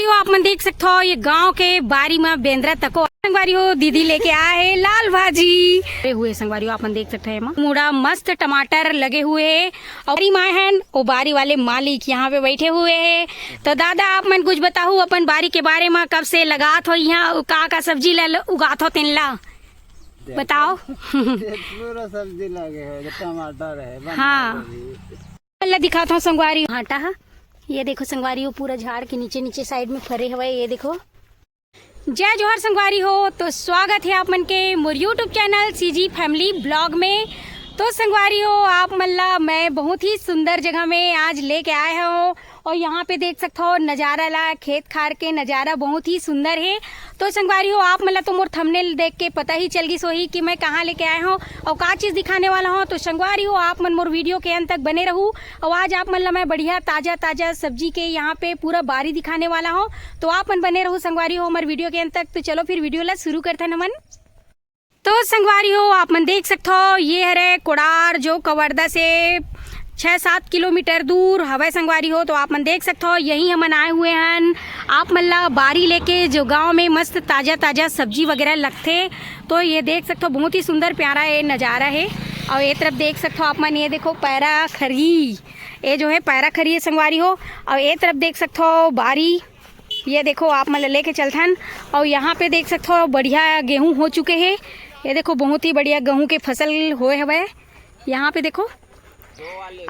आप मन देख सकते हो ये गांव के बारी में बेंद्रा तको संगवारी हो दीदी लेके आए है लाल भाजी हुए संगवारी हो आप मन देख सकते हैं मुड़ा मस्त टमाटर लगे हुए है और माँ है वो बारी वाले मालिक यहाँ पे बैठे हुए है। तो दादा आप मन कुछ बताओ अपन बारी के बारे में, कब से लगात हो यहाँ का सब्जी उगात हो तिनला बताओ। पूरा सब्जी लगे है, टमाटर है। हाँ दिखाता हूँ संगवारी भाटा है, ये देखो संगवारी हो पूरा झाड़ के नीचे नीचे साइड में फरे हुए ये देखो। जय जोहर संगवारी हो, तो स्वागत है आप मन के मोर YouTube channel CG family blog में। तो संगवारी हो आप मल्ला मैं बहुत ही सुंदर जगह में आज लेके आए हो और यहाँ पे देख सकते हो नज़ारा ला खेत खार के नज़ारा बहुत ही सुंदर है। तो संगवारी हो आप मतलब तो मोर थंबनेल देख के पता ही चल गई सोही कि मैं कहाँ लेके आया हूँ और क्या चीज़ दिखाने वाला हूँ। तो संगवारी हो आप मन मोर वीडियो के अंत तक बने रहूँ और आज आप मतलब मैं बढ़िया ताज़ा ताज़ा सब्जी के यहाँ पे पूरा बारी दिखाने वाला हूँ। तो आप मन बने रहूँ संगवारी हो हमारे वीडियो के अंत तक। तो चलो फिर वीडियो ला शुरू करते हैं नमन। तो संगवारी हो आप मन देख सकते हो ये है कोड़ार जो कवर्धा से 6-7 किलोमीटर दूर हवाई संगवारी हो। तो आप मन देख सकते हो यही हमन आए हुए हैं आप मल्ला बारी लेके जो गांव में मस्त ताज़ा ताज़ा सब्जी वगैरह लगते। तो ये देख सकते हो बहुत ही सुंदर प्यारा ये नज़ारा है। और ये तरफ देख सकते हो आप मन ये देखो पैरा खरी, ये जो है पैरा खरी है संगवारी हो। और ये तरफ देख सकते हो बारी, ये देखो आप मतलब लेके चलते हैं। और यहाँ पे देख सकते हो बढ़िया गेहूँ हो चुके हैं, ये देखो बहुत ही बढ़िया गेहूँ के फसल होए हुए यहाँ पे देखो।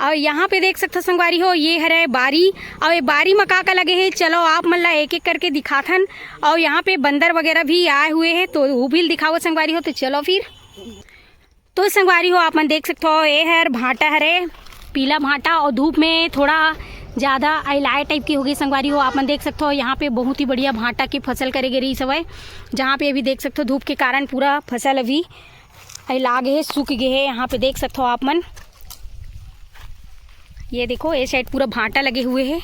और यहाँ पे देख सकते हो संगवारी हो ये है बारी, और ये बारी में का लगे है चलो आप मतलब एक एक करके दिखाथन। और यहाँ पे बंदर वगैरह भी आए हुए हैं तो वो भी दिखाओ संगवारी हो। तो चलो फिर तो संगवारी हो आप मन देख सकते हो ये है भाटा है पीला भाटा और धूप में थोड़ा ज़्यादा आइलाय टाइप की होगी संगवारी हो। आप मन देख सकते हो यहाँ पे बहुत ही बढ़िया भाटा की फसल करे गई सब है, जहाँ पे अभी देख सकते हो धूप के कारण पूरा फसल अभी आइला गए है सूख गए है। यहाँ पे देख सकते हो आप मन ये देखो ये साइड पूरा भाटा लगे हुए हैं।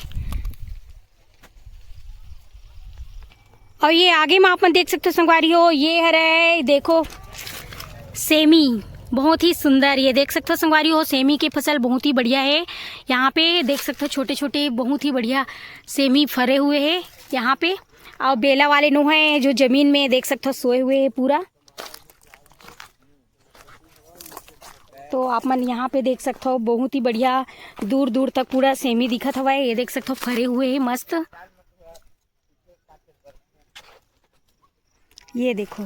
और ये आगे में आप मन देख सकते हो संगवारी हो ये है देखो सेमी, बहुत ही सुंदर ये देख सकते हो संगवारी हो सेमी की फसल बहुत ही बढ़िया है। यहाँ पे देख सकते हो छोटे छोटे बहुत ही बढ़िया सेमी फरे हुए हैं यहाँ पे। और बेला वाले नो हैं जो जमीन में देख सकते हो सोए हुए हैं पूरा। तो आप मन यहाँ पे देख सकते हो बहुत ही बढ़िया दूर दूर तक पूरा सेमी दिखत हुआ है, ये देख सकते हो फरे हुए हैं मस्त। ये देखो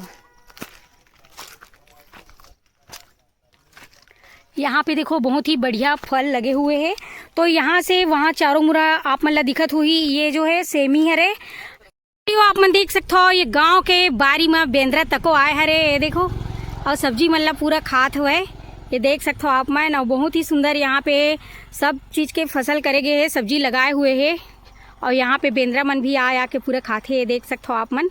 यहाँ पे देखो बहुत ही बढ़िया फल लगे हुए हैं। तो यहाँ से वहाँ चारों मुरा आप मतलब दिखत हुई ये जो है सेमी हरे। आप मन देख सकते हो ये गांव के बारी में बेंद्रा तको आए हरे ये देखो। और सब्जी मतलब पूरा खात हुआ है ये देख सकते हो आप मन। और बहुत ही सुंदर यहाँ पे सब चीज़ के फसल करे गए हैं, सब्जी लगाए हुए हैं। और यहाँ पे बेंद्रा मन भी आके पूरा खाते ये देख सकते हो आप मन।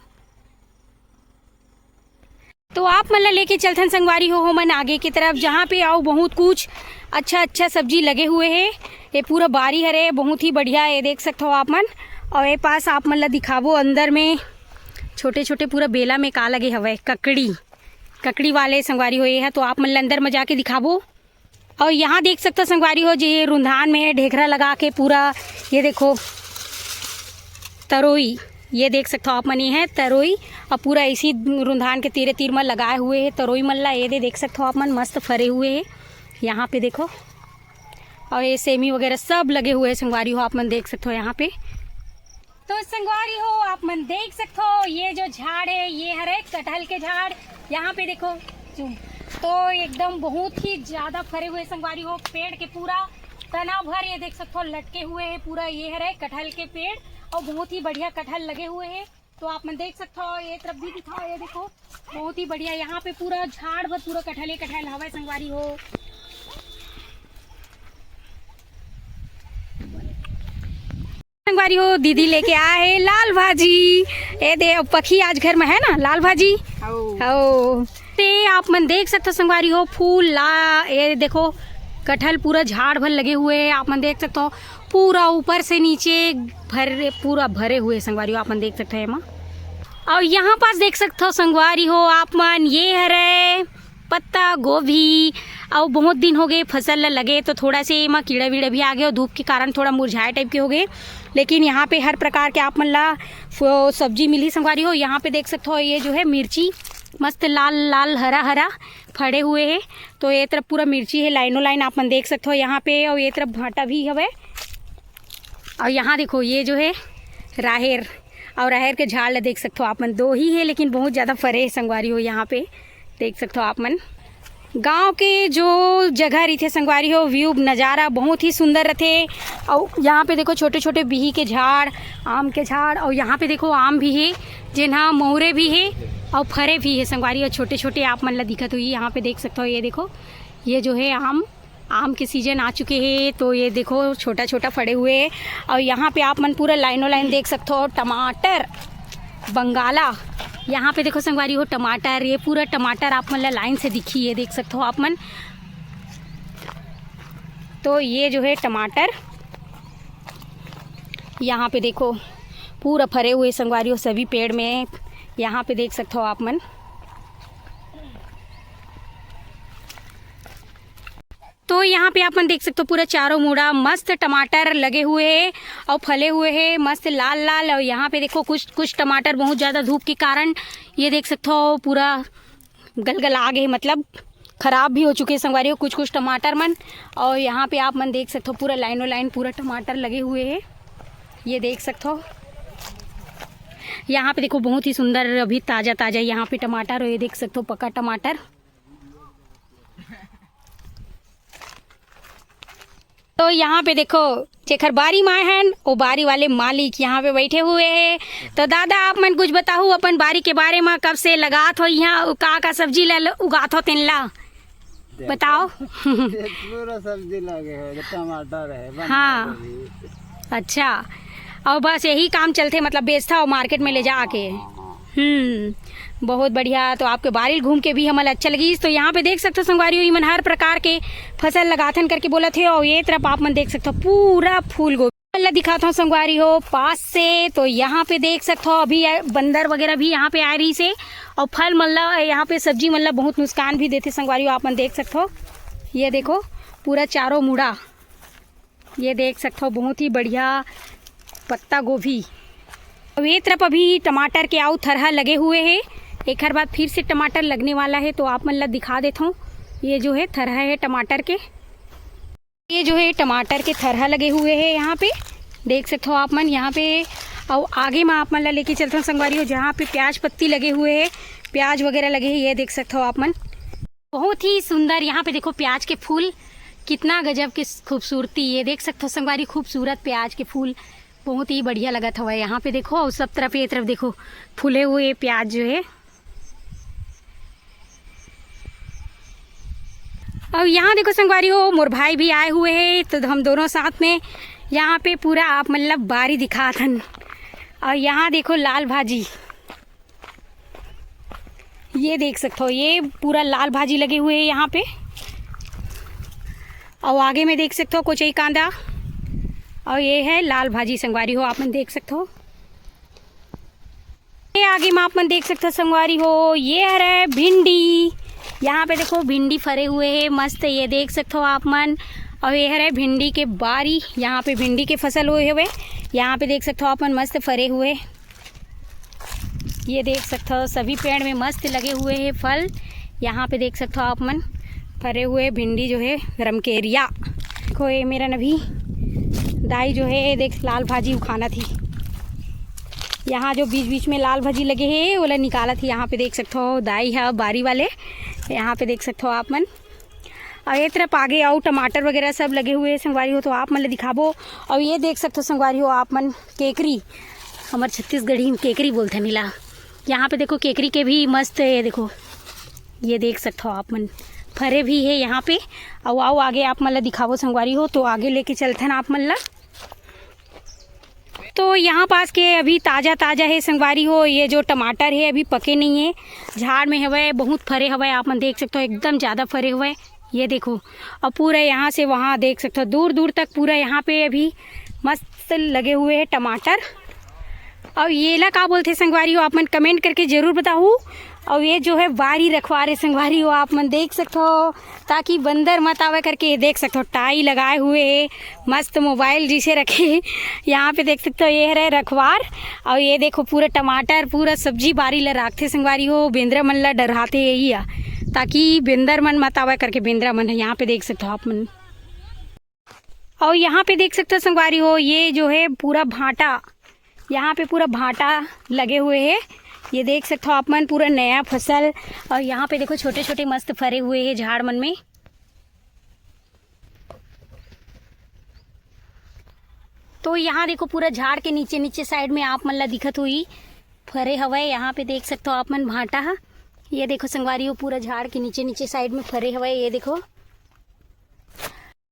तो आप मतलब लेके चलते हैं संगवारी हो मन आगे की तरफ, जहाँ पे आओ बहुत कुछ अच्छा अच्छा सब्जी लगे हुए हैं। ये पूरा बारी हरे बहुत ही बढ़िया ये देख सकते हो आप मन। और ये पास आप मतलब दिखावो अंदर में छोटे छोटे पूरा बेला में का लगे हवे ककड़ी वाले संगवारी हो ये है। तो आप मतलब अंदर में जाके दिखावो। और यहाँ देख सकते हो संगवारी हो जी रुंधान में ढेकरा लगा के पूरा ये देखो तरोई, ये देख सकते हो आप मन ये है तरोई। और पूरा इसी रुंधान के तीरे तीर में लगाए हुए हैं तरोई मल्ला ये देख सकते हो आप मन मस्त फरे हुए हैं यहाँ पे देखो। और ये सेमी वगैरह सब लगे हुए हैं संगवारी हो आप मन देख सकते हो यहाँ पे। तो संगवारी हो आप मन देख सकते हो ये जो झाड़ है ये हरे कटहल के झाड़ यहाँ पे देखो तो एकदम बहुत ही ज़्यादा फरे हुए संगवारी हो। पेड़ के पूरा तना भर ये देख सकते हो लटके हुए हैं पूरा ये हरे कटहल के पेड़ और बहुत ही बढ़िया कटहल लगे हुए हैं। तो आप मन देख सकते हो ये तरफ भी दिखाओ ये देखो बहुत ही बढ़िया यहाँ पे पूरा झाड़ भर पूरा कटहल हवा संगवारी हो। संगवारी हो दीदी लेके आए है लाल भाजी, ये दे पखी आज घर में है ना लाल भाजी हो। ते आप मन देख सकते हो संगवारी हो फूल ला ये देखो कटहल पूरा झाड़ भर लगे हुए हैं। आप मन देख सकते हो पूरा ऊपर से नीचे पूरा भरे हुए संगवारी हो आप मन देख सकते हैं माँ। और यहाँ पास देख सकते हो संगवारी हो आप मन ये हरे पत्ता गोभी और बहुत दिन हो गए फसल लगे तो थोड़ा से एमा कीड़ा वीड़ा भी आ गए और धूप के कारण थोड़ा मुरझाए टाइप के हो गए। लेकिन यहाँ पे हर प्रकार के आप मन ला सब्जी मिली संगवारी हो। यहाँ पे देख सकते हो ये जो है मिर्ची मस्त लाल लाल हरा हरा फड़े हुए है। तो ये तरफ पूरा मिर्ची है लाइनों लाइन आप मन देख सकते हो यहाँ पे। और ये तरफ भाटा भी हवे। और यहाँ देखो ये जो है राहेर और राहेर के झाड़ ला देख सकते हो आप मन। दो ही है लेकिन बहुत ज़्यादा फरे है संगवारी हो। यहाँ पे देख सकते हो आप मन गांव के जो जगह रही थे संगवारी हो व्यू नज़ारा बहुत ही सुंदर रहते। और यहाँ पे देखो छोटे छोटे बिही के झाड़ आम के झाड़ और यहाँ पे देखो आम भी है जिन्हा मोहरे भी है और फरे भी है संगवारी। और छोटे छोटे आप मन ला दिखत हुई यहाँ पे देख सकते हो। ये देखो ये जो है आम के सीजन आ चुके हैं तो ये देखो छोटा छोटा फड़े हुए हैं। और यहाँ पे आप मन पूरा लाइनों लाइन देख सकते हो टमाटर बंगाला। यहाँ पे देखो संगवारी हो टमाटर ये पूरा टमाटर आप मन ला लाइन से दिखी है देख सकते हो आप मन। तो ये जो है टमाटर यहाँ पे देखो पूरा फरे हुए संगवारी हो सभी पेड़ में। यहाँ पे देख सकते हो आप मन। तो यहाँ पे आप मन देख सकते हो पूरा चारों मुड़ा मस्त टमाटर लगे हुए हैं और फले हुए हैं मस्त लाल लाल। और यहाँ पे देखो कुछ टमाटर बहुत ज़्यादा धूप के कारण ये देख सकते हो पूरा गलगल आ गए मतलब ख़राब भी हो चुके हैं संगवारी हो कुछ टमाटर मन। और यहाँ पे आप मन देख सकते हो पूरा लाइनों लाइन पूरा टमाटर लगे हुए हैं ये देख सकते हो। यहाँ पे देखो बहुत ही सुंदर अभी ताज़ा ताज़ा यहाँ पे टमाटर ये देख सकते हो पका टमाटर। तो यहाँ पे देखो जेखर बारी माए हैं वो बारी वाले मालिक यहाँ पे बैठे हुए हैं। तो दादा आप मन कुछ बताओ अपन बारी के बारे में कब से लगात हो यहाँ का सब्जी ला उगात हो तेन ला बताओ। पूरा सब्जी लगे है टमाटर है हाँ अच्छा और बस यही काम चलते मतलब बेचता हो मार्केट में ले जा के। बहुत बढ़िया। तो आपके बारी घूम के भी हमें अच्छा लगी। तो यहाँ पे देख सकते हो संगवारी हो मन हर प्रकार के फसल लगाथन करके बोला थे। और ये तरफ आप मन देख सकते हो पूरा फूल गोभी दिखाता हूँ संगवारी हो पास से। तो यहाँ पे देख सकते हो अभी बंदर वगैरह भी यहाँ पे आ रही से और फल मल्ला यहाँ पे सब्जी मल्ला बहुत नुकसान भी देते संगवारी हो आप मन देख सकते हो। ये देखो पूरा चारों मुड़ा ये देख सकते हो बहुत ही बढ़िया पत्ता गोभी। अब ये तरफ अभी टमाटर के आउ थरहा लगे हुए हैं। एक हर बार फिर से टमाटर लगने वाला है तो आप मन ला दिखा देता हूँ। ये जो है थरहा है टमाटर के। ये जो है टमाटर के थरहा लगे हुए हैं यहाँ पे देख सकते हो आप मन। यहाँ पे और आगे में आप मन ला लेके चलता हूँ संगवारी हो जहाँ पे प्याज पत्ती लगे हुए हैं प्याज वगैरह लगे हैं ये देख सकते हो आप मन। बहुत ही सुंदर यहाँ पे देखो प्याज के फूल कितना गजब की खूबसूरती ये देख सकते हो संगवारी खूबसूरत प्याज के फूल बहुत ही बढ़िया लगा था। यहाँ पे देखो और सब तरफ ये तरफ देखो फूले हुए प्याज जो है। और यहाँ देखो संगवारी हो मोर भाई भी आए हुए हैं तो हम दोनों साथ में यहाँ पे पूरा आप मतलब बारी दिखा थन। और यहाँ देखो लाल भाजी ये देख सकते हो ये पूरा लाल भाजी लगे हुए हैं यहाँ पे। और आगे में देख सकते हो कोचई कांदा और ये है लाल भाजी संगवारी हो आप मन देख सकते हो। ये आगे में आप मन देख सकते हो संगवारी हो ये है भिंडी। यहाँ पे देखो भिंडी फरे हुए हैं मस्त ये देख सकते हो आप मन। और ये है भिंडी के बारी यहाँ पे भिंडी के फसल हुए हुए यहाँ पे देख सकते हो आप मन मस्त फरे हुए ये देख सकते हो सभी पेड़ में मस्त लगे हुए हैं फल। यहाँ पे देख सकते हो आप मन फरे हुए भिंडी जो है रमकेरिया। देखो ये मेरा नभी दाई जो है देख लाल भाजी उखाना थी। यहाँ जो बीच बीच में लाल भाजी लगे हैं वो निकाला थी। यहाँ पे देख सकते हो दाई है बारी वाले यहाँ पे देख सकते हो आप मन। और ये तरफ आगे आओ टमाटर वगैरह सब लगे हुए हैं संगवारी हो तो आप मन दिखाबो। और ये देख सकते हो संगवारी हो आप मन केकरी हमारे छत्तीसगढ़ी में केकरी बोलते नीला। यहाँ पे देखो केकरी के भी मस्त है देखो ये देख सकते हो आप मन फरे भी है यहाँ पे। और आओ आगे आप मन दिखाबो संगवारी हो तो आगे लेके चलते हैं आप मन ला। तो यहाँ पास के अभी ताज़ा ताज़ा है संगवारी हो ये जो टमाटर है अभी पके नहीं है झाड़ में हवे बहुत फरे हवे आप मन देख सकते हो एकदम ज़्यादा फरे हुए ये देखो। और पूरा यहाँ से वहाँ देख सकते हो दूर दूर तक पूरा यहाँ पे अभी मस्त लगे हुए हैं टमाटर। और ये ला का बोलते संगवारी हो आप मन कमेंट करके जरूर बताओ। और ये जो है बारी रखवारे संगवारी हो आप मन देख सकते हो, ताकि बंदर मत आवे करके। देख सकते हो टाई लगाए हुए है, मस्त मोबाइल जिसे रखे यहाँ पे देख सकते हो। ये है रखवार। और ये देखो पूरा टमाटर पूरा सब्जी बारी ला रखते संगवारी हो, बेंद्रा मन ला डराते यही आ, ताकि बेंदर मन मत आवे करके। बेंद्रा मन है यहाँ पे देख सकते हो आप मन। और यहाँ पे देख सकते हो संगवारी हो, ये जो है पूरा भाटा, यहाँ पे पूरा भाटा लगे हुए है। ये देख सकते हो आप मन पूरा नया फसल। और यहाँ पे देखो छोटे छोटे मस्त फरे हुए हैं झाड़ मन में। तो यहाँ देखो पूरा झाड़ के नीचे नीचे साइड में आप मन ला दिखत हुई फरे हवाए। यहाँ पे देख सकते हो आप मन भाटा है। ये देखो संगवारी हो पूरा झाड़ के नीचे नीचे साइड में फरे हवाए। ये देखो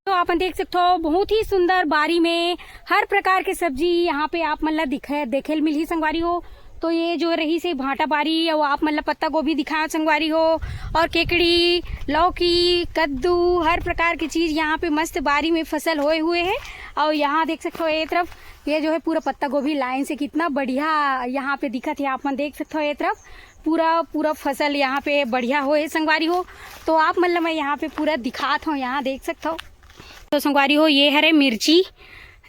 तो आप देख सकते हो बहुत ही सुंदर बारी में हर प्रकार के सब्जी यहाँ पे आप मन ला देखे मिली संगवारी हो। तो ये जो रही से भाटा बारी, और आप मतलब पत्ता गोभी दिखाया संगवारी हो, और केकड़ी, लौकी, कद्दू, हर प्रकार की चीज़ यहाँ पे मस्त बारी में फसल होए हुए हैं। और यहाँ देख सकते हो ये तरफ ये जो है पूरा पत्ता गोभी लाइन से कितना बढ़िया यहाँ पे दिखत है। आप मन देख सकते हो ये तरफ पूरा फसल यहाँ पे बढ़िया हो संगवारी हो। तो आप मतलब मैं यहाँ पे पूरा दिखात हूँ, यहाँ देख सकते हो। तो संगवारी हो ये हरे मिर्ची,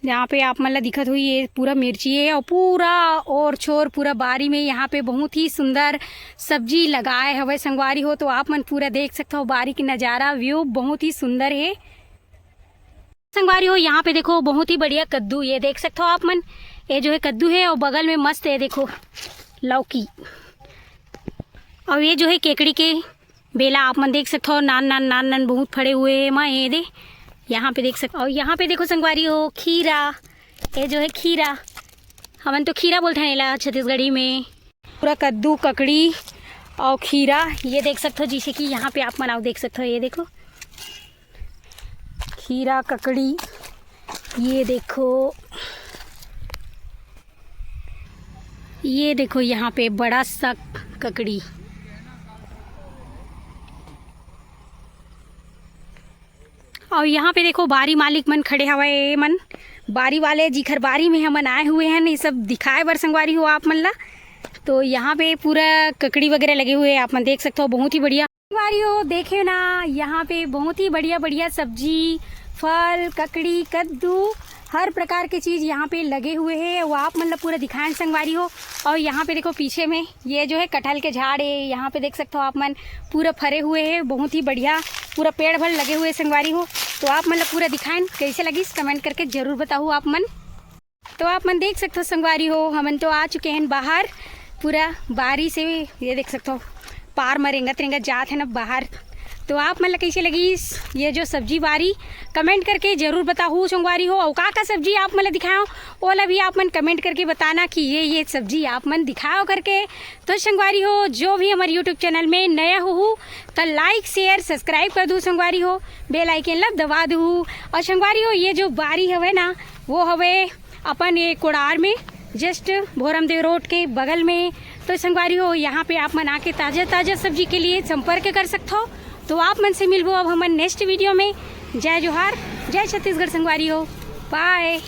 यहाँ पे आप मतलब दिखत हुई ये पूरा मिर्ची है। और पूरा और छोर पूरा बारी में यहाँ पे बहुत ही सुंदर सब्जी लगाए हवे संगवारी हो। तो आप मन पूरा देख सकते हो बारी की नज़ारा व्यू बहुत ही सुंदर है संगवारी हो। यहाँ पे देखो बहुत ही बढ़िया कद्दू, ये देख सकते हो आप मन, ये जो है कद्दू है। और बगल में मस्त है देखो लौकी। और ये जो है केकड़ी के बेला आप मन देख सकते हो, नान बहुत फड़े हुए है माँ ये दे यहाँ पे देख सकते। और यहाँ पे देखो संगवारी हो खीरा, ये जो है खीरा, हमन तो खीरा बोलते हैं ला छत्तीसगढ़ी में। पूरा कद्दू ककड़ी और खीरा ये देख सकते हो, जिसे कि यहाँ पे आप मनाओ देख सकते हो। ये देखो खीरा ककड़ी, ये देखो यहाँ पे बड़ा सा ककड़ी। और यहाँ पे देखो बारी मालिक मन खड़े हवाए मन, बारी वाले जिखर बारी में हमन आए हुए हैं ये सब दिखाए बर संगवारी हो आप मन ला। तो यहाँ पे पूरा ककड़ी वगैरह लगे हुए हैं आप मन देख सकते हो, बहुत ही बढ़िया संगवारी हो। देखे ना यहाँ पे बहुत ही बढ़िया बढ़िया सब्जी, फल, ककड़ी, कद्दू, हर प्रकार की चीज़ यहाँ पे लगे हुए हैं। वो आप मतलब पूरा दिखाएं संगवारी हो। और यहाँ पे देखो पीछे में ये जो है कटहल के झाड़ है, यहाँ पे देख सकते हो आप मन पूरा फरे हुए हैं, बहुत ही बढ़िया पूरा पेड़ भर लगे हुए संगवारी हो। तो आप मतलब पूरा दिखाएं कैसे लगी कमेंट करके ज़रूर बताओ आप मन। तो आप मन देख सकते हो संगवारी हो, हमन तो आ चुके हैं बाहर पूरा बारी से। ये देख सकते हो पार में रेंगत जात है ना बाहर। तो आप मतलब कैसे लगी ये जो सब्जी बारी कमेंट करके ज़रूर बताओ संगवारी हो। और का सब्जी आप मतलब दिखाओ ओला भी आप मन कमेंट करके बताना कि ये सब्जी आप मन दिखाओ करके। तो संगवारी हो जो भी हमारे यूट्यूब चैनल में नया हो तो लाइक शेयर सब्सक्राइब कर दो संगवारी हो, बेल आइकन ला दबा दो। और संगवारी हो ये जो बारी हवे ना वो हवे अपन ये कोड़ार में जस्ट भोरमदेव रोड के बगल में। तो संगवारी हो यहाँ पे आप मन आके ताज़ा सब्जी के लिए संपर्क कर सकते हो। तो आप मन से मिलबो अब हमारे नेक्स्ट वीडियो में। जय जोहार, जय छत्तीसगढ़ संगवारी हो, बाय।